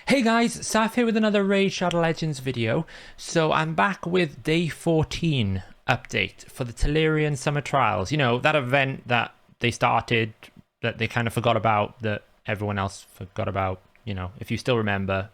Hey guys, Saf here with another Raid Shadow Legends video. So I'm back with day 14 update for the Telerian Summer Trials. You know, that event that they started, that they kind of forgot about, that everyone else forgot about, you know, if you still remember.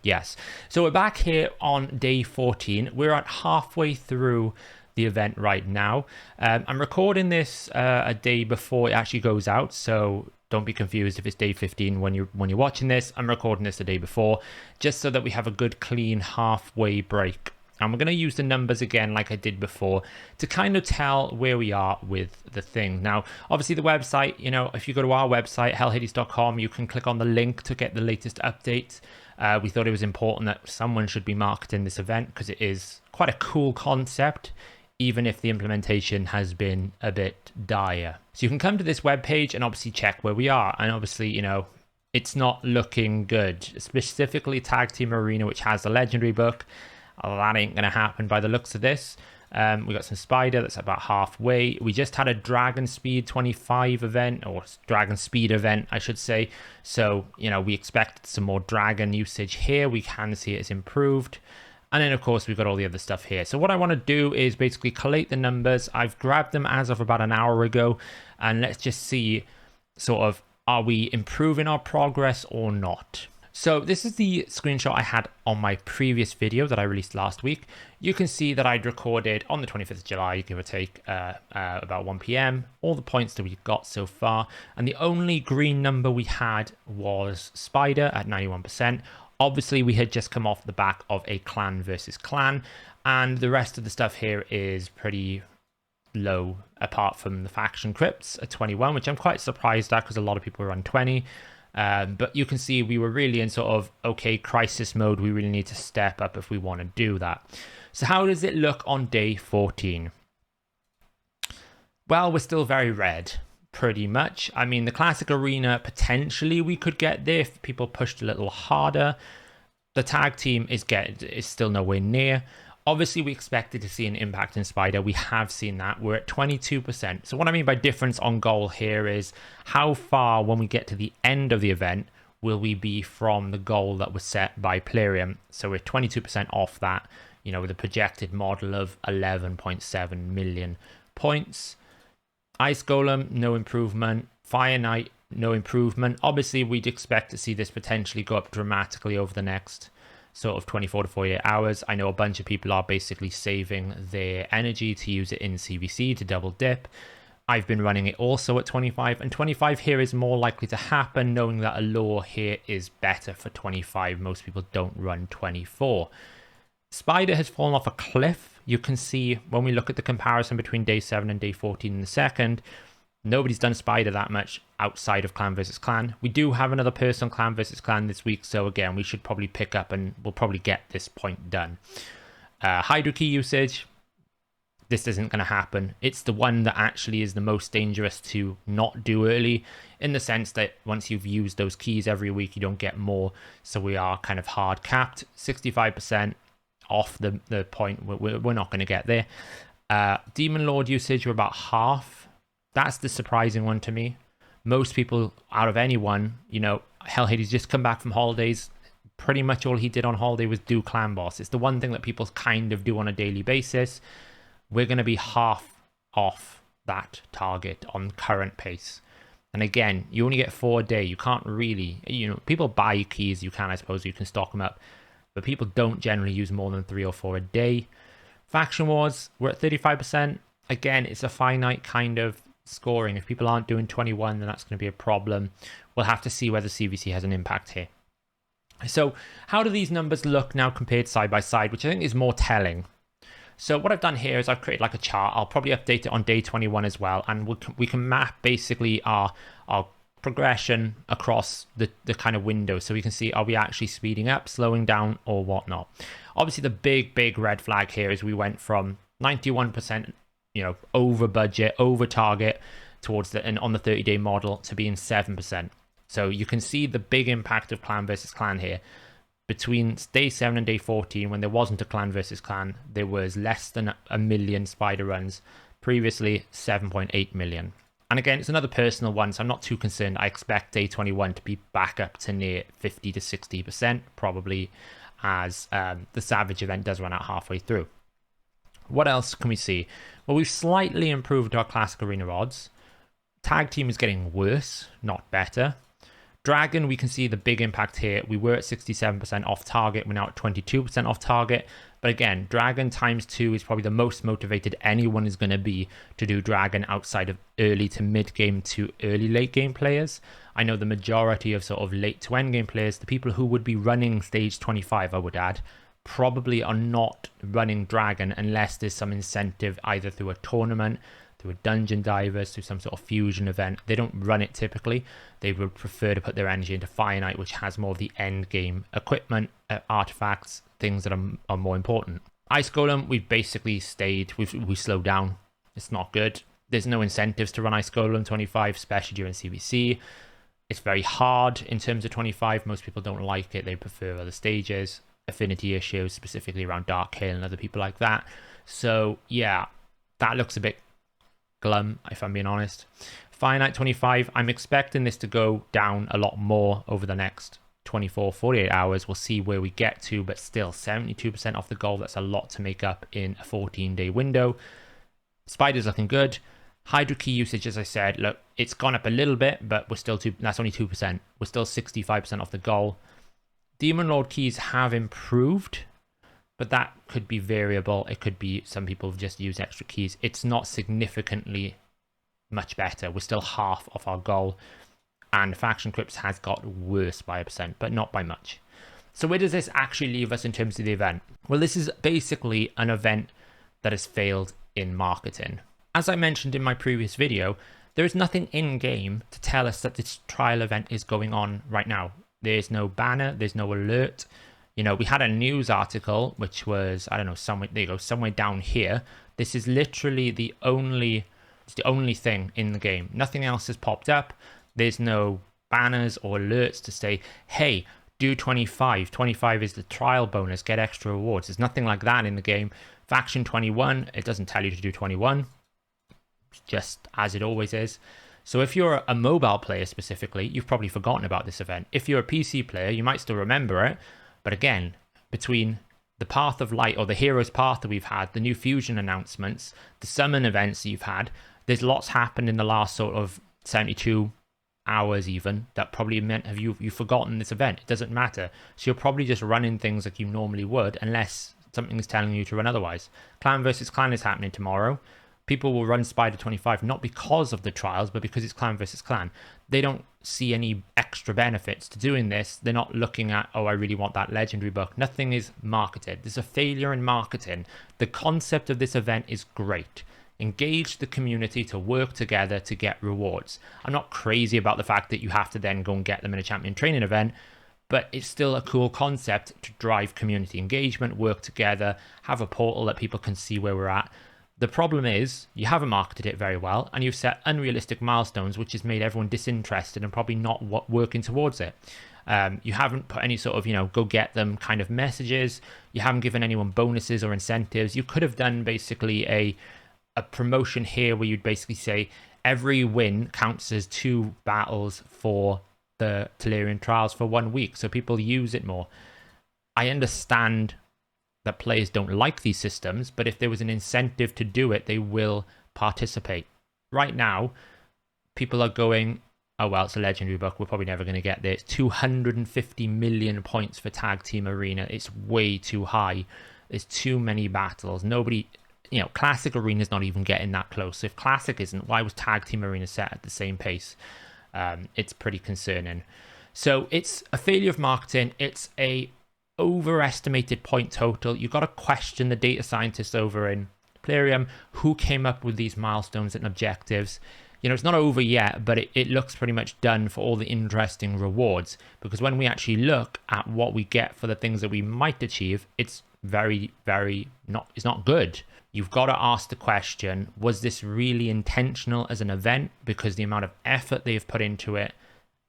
Yes. So we're back here on day 14. We're at halfway through the event right now. I'm recording this a day before it actually goes out, so don't be confused if it's day 15 when you're watching this. I'm recording this the day before, just so that we have a good clean halfway break. And we're going to use the numbers again like I did before to kind of tell where we are with the thing. Now, obviously the website, you know, if you go to our website, hellhades.com, you can click on the link to get the latest updates. We thought it was important that someone should be marketing this event because it is quite a cool concept, even if the implementation has been a bit dire. So you can come to this webpage and obviously check where we are. And obviously, you know, it's not looking good. Specifically Tag Team Arena, which has the legendary book. That ain't going to happen by the looks of this. We got some Spider, that's about halfway. We just had a Dragon Speed 25 event, or Dragon Speed event, I should say. So, you know, we expect some more Dragon usage here. We can see it's improved. And then, of course, we've got all the other stuff here. So what I want to do is basically collate the numbers. I've grabbed them as of about an hour ago. And let's just see, sort of, are we improving our progress or not? So this is the screenshot I had on my previous video that I released last week. You can see that I'd recorded on the 25th of July, give or take, about 1 p.m. all the points that we've got so far. And the only green number we had was Spider at 91%. Obviously, we had just come off the back of a clan versus clan, and the rest of the stuff here is pretty low, apart from the faction crypts at 21, which I'm quite surprised at because a lot of people were on 20. But you can see we were really in sort of, okay, crisis mode. We really need to step up if we want to do that. So how does it look on day 14? Well, we're still very red, pretty much. I mean, the classic arena, potentially we could get there if people pushed a little harder. The tag team is still nowhere near. Obviously, we expected to see an impact in Spider. We have seen that. We're at 22%. So what I mean by difference on goal here is how far, when we get to the end of the event, will we be from the goal that was set by Telerian? So we're 22% off that, you know, with a projected model of 11.7 million points. Ice Golem, no improvement. Fire Knight, no improvement. Obviously, we'd expect to see this potentially go up dramatically over the next sort of 24 to 48 hours. I know a bunch of people are basically saving their energy to use it in CVC to double dip. I've been running it also at 25, and 25 here is more likely to happen, knowing that a lore here is better for 25. Most people don't run 24. Spider has fallen off a cliff. You can see when we look at the comparison between day 7 and day 14 in the second, nobody's done Spider that much outside of clan versus clan. We do have another person clan versus clan this week, so again, we should probably pick up and we'll probably get this point done. Hydro key usage, this isn't going to happen. It's the one that actually is the most dangerous to not do early, in the sense that once you've used those keys every week, you don't get more. So we are kind of hard capped, 65% off the point. We're not going to get there. Demon Lord usage, we're about half. That's the surprising one to me. Most people, out of anyone, you know, Hellhades just come back from holidays. Pretty much all he did on holiday was do clan boss. It's the one thing that people kind of do on a daily basis. We're going to be half off that target on current pace. And again, you only get 4 a day. You can't really, you know, people buy keys. You can, I suppose, you can stock them up. But people don't generally use more than 3 or 4 a day. Faction Wars, we're at 35%. Again, it's a finite kind of scoring. If people aren't doing 21, then that's going to be a problem. We'll have to see whether CVC has an impact here. So how do these numbers look now compared side by side, which I think is more telling? So what I've done here is I've created like a chart. I'll probably update it on day 21 as well, and we can map basically our progression across the kind of window, so we can see, are we actually speeding up, slowing down, or whatnot. Obviously the big red flag here is we went from 91%, you know, over budget, over target towards and on the 30-day model to being 7%. So you can see the big impact of clan versus clan here. Between day 7 and day 14, when there wasn't a clan versus clan, there was less than a million Spider runs. Previously, 7.8 million. And again, it's another personal one, so I'm not too concerned. I expect day 21 to be back up to near 50 to 60%, probably, as the Savage event does run out halfway through. What else can we see? Well, we've slightly improved our Classic Arena odds. Tag team is getting worse, not better. Dragon, we can see the big impact here. We were at 67% off target. We're now at 22% off target. But again, Dragon times 2 is probably the most motivated anyone is going to be to do Dragon outside of early to mid game to early late game players. I know the majority of sort of late to end game players, the people who would be running stage 25, I would add, probably are not running Dragon unless there's some incentive either through a tournament, through a Dungeon Divers, through some sort of fusion event. They don't run it typically. They would prefer to put their energy into Fire Knight, which has more of the end game equipment, artifacts, things that are more important. Ice Golem, we've basically stayed, we slowed down. It's not good. There's no incentives to run Ice Golem 25, especially during CBC. It's very hard in terms of 25. Most people don't like it. They prefer other stages. Affinity issues, specifically around Dark Hill and other people like that. So yeah, that looks a bit glum, if I'm being honest. Fire Knight 25, I'm expecting this to go down a lot more over the next 24, 48 hours. We'll see where we get to, but still 72% off the goal. That's a lot to make up in a 14-day window. Spider's looking good. Hydra key usage, as I said, look, it's gone up a little bit, but we're still that's only 2%. We're still 65% off the goal. Demon Lord keys have improved, but that could be variable. It could be some people just use extra keys. It's not significantly much better. We're still half of our goal, and faction crypts has got worse by 1%, but not by much. So where does this actually leave us in terms of the event? Well, this is basically an event that has failed in marketing. As I mentioned in my previous video, there is nothing in game to tell us that this trial event is going on right now. There's no banner, there's no alert. You know, we had a news article, which was, I don't know, somewhere, there you go, somewhere down here. This is literally the only thing in the game. Nothing else has popped up. There's no banners or alerts to say, hey, do 25. 25 is the trial bonus, get extra rewards. There's nothing like that in the game. Faction 21, it doesn't tell you to do 21. It's just as it always is. So if you're a mobile player specifically, you've probably forgotten about this event. If you're a PC player, you might still remember it. But again, between the Path of Light or the Hero's Path that we've had, the new Fusion announcements, the Summon events that you've had, there's lots happened in the last sort of 72 hours even that probably meant you've forgotten this event. It doesn't matter. So you're probably just running things like you normally would unless something is telling you to run otherwise. Clan versus Clan is happening tomorrow. People will run Spider 25 not because of the trials, but because it's Clan versus Clan. They don't see any extra benefits to doing this. They're not looking at, oh, I really want that legendary book. Nothing is marketed. There's a failure in marketing. The concept of this event is great. Engage the community to work together to get rewards. I'm not crazy about the fact that you have to then go and get them in a champion training event, but it's still a cool concept to drive community engagement, work together, have a portal that people can see where we're at. The problem is you haven't marketed it very well, and you've set unrealistic milestones, which has made everyone disinterested and probably not working towards it. You haven't put any sort of, go get them kind of messages. You haven't given anyone bonuses or incentives. You could have done basically a promotion here where you'd basically say every win counts as 2 battles for the Telerian Trials for 1 week, so people use it more. I understand that players don't like these systems, but if there was an incentive to do it, they will participate. Right now, people are going, oh, well, it's a legendary book. We're probably never going to get there. It's 250 million points for Tag Team Arena. It's way too high. There's too many battles. Nobody, Classic Arena's not even getting that close. If Classic isn't, why was Tag Team Arena set at the same pace? It's pretty concerning. So it's a failure of marketing. It's a overestimated point total. You've got to question the data scientists over in Telerian who came up with these milestones and objectives. It's not over yet, but it looks pretty much done for all the interesting rewards, because when we actually look at what we get for the things that we might achieve, it's very, very it's not good. You've got to ask the question, was this really intentional as an event? Because the amount of effort they've put into it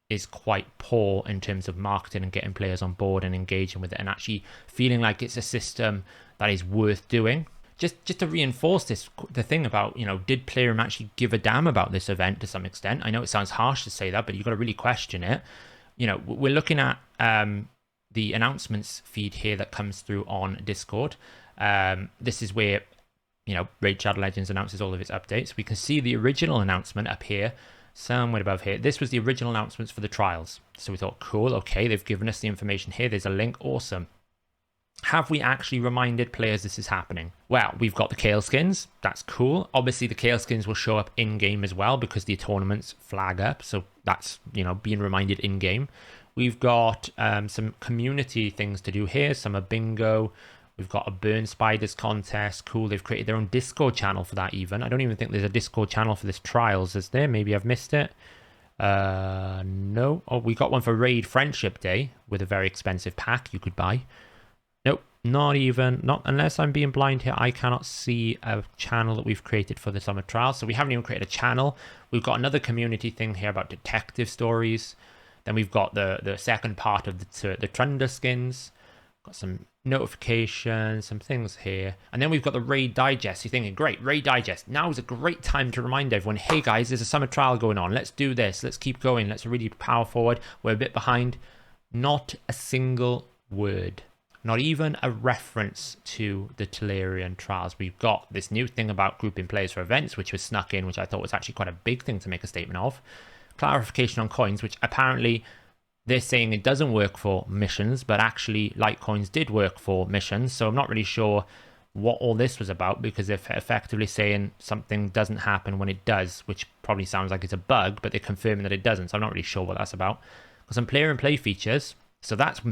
is quite poor in terms of marketing and getting players on board and engaging with it and actually feeling like it's a system that is worth doing. just to reinforce the thing about, did Telerian actually give a damn about this event to some extent? I know it sounds harsh to say that, but you've got to really question it. We're looking at the announcements feed here that comes through on Discord. This is where, Raid Shadow Legends announces all of its updates. We can see the original announcement up here, somewhere above here. This was the original announcements for the trials. So we thought, cool, okay, they've given us the information here. There's a link, awesome. Have we actually reminded players this is happening? Well, we've got the Kale skins. That's cool. Obviously, the Kale skins will show up in-game as well because the tournaments flag up. So that's, being reminded in-game. We've got some community things to do here. Some are bingo. We've got a Burn Spiders contest. Cool. They've created their own Discord channel for that even. I don't even think there's a Discord channel for this Trials, is there? Maybe I've missed it. No. Oh, we got one for Raid Friendship Day with a very expensive pack you could buy. Nope, not unless I'm being blind here. I cannot see a channel that we've created for the Summer Trials. So we haven't even created a channel. We've got another community thing here about detective stories. Then we've got the second part of the Thunder skins. Got some notifications, some things here. And then we've got the Raid Digest. You're thinking, great, Raid Digest. Now is a great time to remind everyone, hey guys, there's a Summer Trial going on. Let's do this. Let's keep going. Let's really power forward. We're a bit behind. Not a single word. Not even a reference to the Telerian Trials. We've got this new thing about grouping players for events, which was snuck in, which I thought was actually quite a big thing to make a statement of. Clarification on coins, which apparently they're saying it doesn't work for missions, but actually Litecoins did work for missions. So I'm not really sure what all this was about, because they're effectively saying something doesn't happen when it does, which probably sounds like it's a bug, but they're confirming that it doesn't. So I'm not really sure what that's about. Got some player and play features. So that's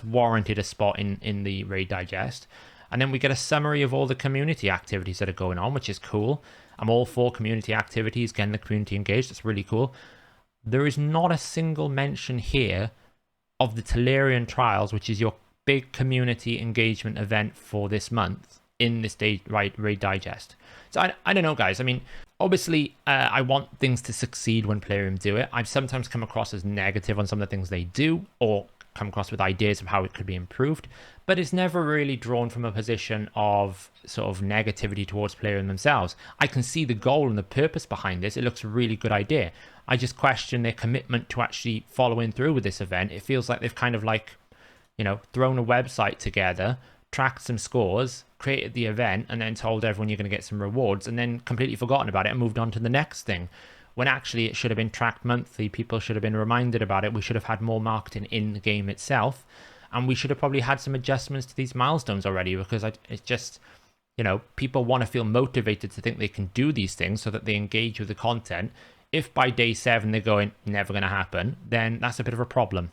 warranted a spot in the Raid Digest. And then we get a summary of all the community activities that are going on, which is cool. I'm all for community activities, getting the community engaged. That's really cool. There is not a single mention here of the Telerian Trials, which is your big community engagement event for this month, in this Raid Digest. So I don't know, guys. I mean, obviously, I want things to succeed when Telerian do it. I've sometimes come across as negative on some of the things they do, or come across with ideas of how it could be improved, but it's never really drawn from a position of sort of negativity towards Telerian themselves. I can see the goal and the purpose behind this. It looks a really good idea. I just question their commitment to actually following through with this event. It feels like they've kind of thrown a website together, tracked some scores, created the event, and then told everyone you're going to get some rewards, and then completely forgotten about it and moved on to the next thing. When actually it should have been tracked monthly. People should have been reminded about it. We should have had more marketing in the game itself. And we should have probably had some adjustments to these milestones already, because it's just, people want to feel motivated to think they can do these things so that they engage with the content. If by day 7 they're going, never going to happen, then that's a bit of a problem.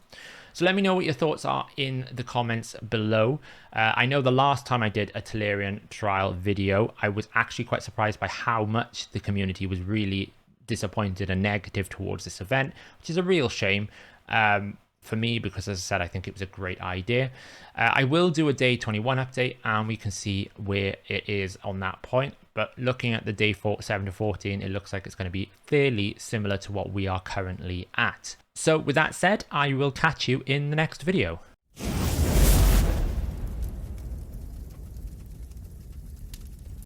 So let me know what your thoughts are in the comments below. I know the last time I did a Telerian trial video, I was actually quite surprised by how much the community was really disappointed and negative towards this event, which is a real shame for me, because as I said, I think it was a great idea. I will do a day 21 update and we can see where it is on that point. But looking at the day 7 to 14, it looks like it's going to be fairly similar to what we are currently at. So with that said, I will catch you in the next video.